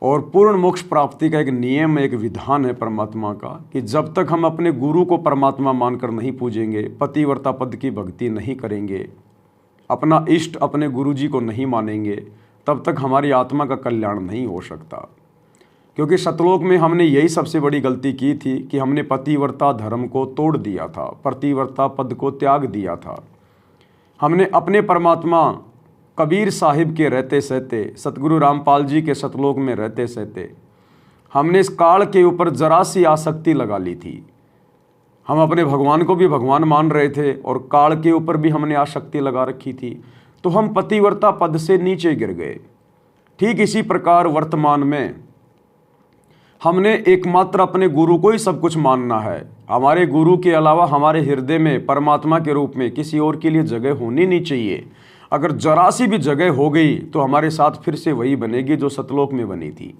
और पूर्ण मोक्ष प्राप्ति का एक नियम, एक विधान है परमात्मा का कि जब तक हम अपने गुरु को परमात्मा मानकर नहीं पूजेंगे, पतिव्रता पद की भक्ति नहीं करेंगे, अपना इष्ट अपने गुरु जी को नहीं मानेंगे, तब तक हमारी आत्मा का कल्याण नहीं हो सकता। क्योंकि सतलोक में हमने यही सबसे बड़ी गलती की थी कि हमने पतिव्रता धर्म को तोड़ दिया था, पतिव्रता पद को त्याग दिया था। हमने अपने परमात्मा कबीर साहिब के रहते सहते, सतगुरु रामपाल जी के सतलोक में रहते सहते, हमने इस काल के ऊपर जरा सी आसक्ति लगा ली थी। हम अपने भगवान को भी भगवान मान रहे थे और काल के ऊपर भी हमने आसक्ति लगा रखी थी, तो हम पतिव्रता पद से नीचे गिर गए। ठीक इसी प्रकार वर्तमान में हमने एकमात्र अपने गुरु को ही सब कुछ मानना है। हमारे गुरु के अलावा हमारे हृदय में परमात्मा के रूप में किसी और के लिए जगह होनी नहीं चाहिए। अगर जरा सी भी जगह हो गई तो हमारे साथ फिर से वही बनेगी जो सतलोक में बनी थी,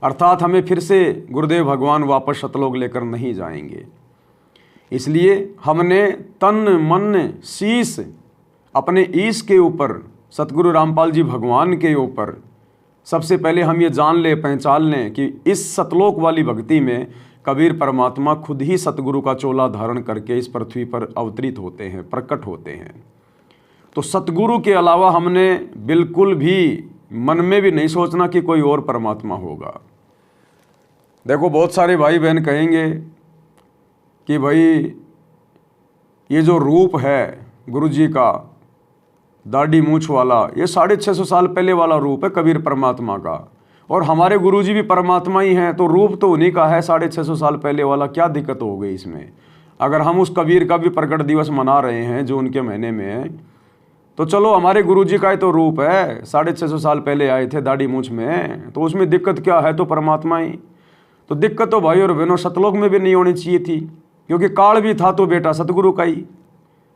अर्थात हमें फिर से गुरुदेव भगवान वापस सतलोक लेकर नहीं जाएंगे। इसलिए हमने तन मन शीश अपने ईश के ऊपर, सतगुरु रामपाल जी भगवान के ऊपर सबसे पहले हम ये जान लें, पहचान लें कि इस सतलोक वाली भक्ति में कबीर परमात्मा खुद ही सतगुरु का चोला धारण करके इस पृथ्वी पर अवतरित होते हैं, प्रकट होते हैं। तो सतगुरु के अलावा हमने बिल्कुल भी मन में भी नहीं सोचना कि कोई और परमात्मा होगा। देखो, बहुत सारे भाई बहन कहेंगे कि भाई ये जो रूप है गुरु जी का, दाढ़ी मूछ वाला, ये 650 साल पहले वाला रूप है कबीर परमात्मा का, और हमारे गुरु जी भी परमात्मा ही हैं, तो रूप तो उन्हीं का है 650 साल पहले वाला, क्या दिक्कत हो गई इसमें? अगर हम उस कबीर का भी प्रकट दिवस मना रहे हैं जो उनके महीने में है, तो चलो हमारे गुरु जी का ही तो रूप है, 650 साल पहले आए थे दाढ़ी मूछ में, तो उसमें दिक्कत क्या है? तो परमात्मा ही। तो दिक्कत तो भाई और बहनों सतलोक में भी नहीं होनी चाहिए थी, क्योंकि काल भी था तो बेटा सतगुरु का ही,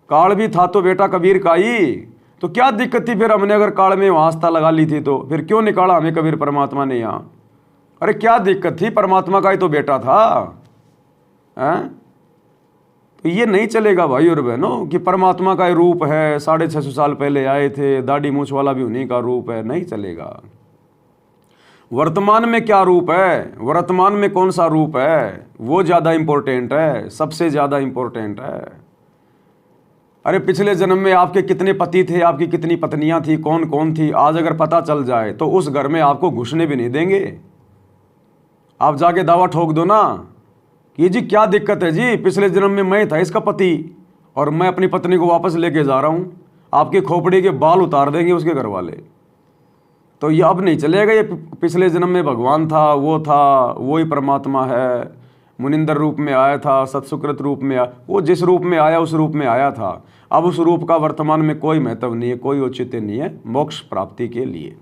काल भी था तो बेटा कबीर का ही, तो क्या दिक्कत थी फिर? हमने अगर काल में आस्था लगा ली थी तो फिर क्यों निकाला हमें कबीर परमात्मा ने यहाँ? अरे क्या दिक्कत थी? परमात्मा का ही तो बेटा था, हैं? तो ये नहीं चलेगा भाई और बहनों कि परमात्मा का ही रूप है, 650 साल पहले आए थे, दाढ़ी मूछ वाला भी उन्हीं का रूप है, नहीं चलेगा। वर्तमान में क्या रूप है, वर्तमान में कौन सा रूप है, वो ज़्यादा इम्पोर्टेंट है, सबसे ज़्यादा इम्पोर्टेंट है। अरे पिछले जन्म में आपके कितने पति थे, आपकी कितनी पत्नियां थी, कौन कौन थी, आज अगर पता चल जाए तो उस घर में आपको घुसने भी नहीं देंगे। आप जाके दावा ठोक दो ना कि जी क्या दिक्कत है जी, पिछले जन्म में मैं था इसका पति और मैं अपनी पत्नी को वापस लेके जा रहा हूँ, आपके खोपड़ी के बाल उतार देंगे उसके घर वाले। तो ये अब नहीं चलेगा, ये पिछले जन्म में भगवान था, वो ही परमात्मा है, मुनिंदर रूप में आया था, सत्सुकृत रूप में आया, वो जिस रूप में आया उस रूप में आया था। अब उस रूप का वर्तमान में कोई महत्व नहीं है, कोई औचित्य नहीं है मोक्ष प्राप्ति के लिए।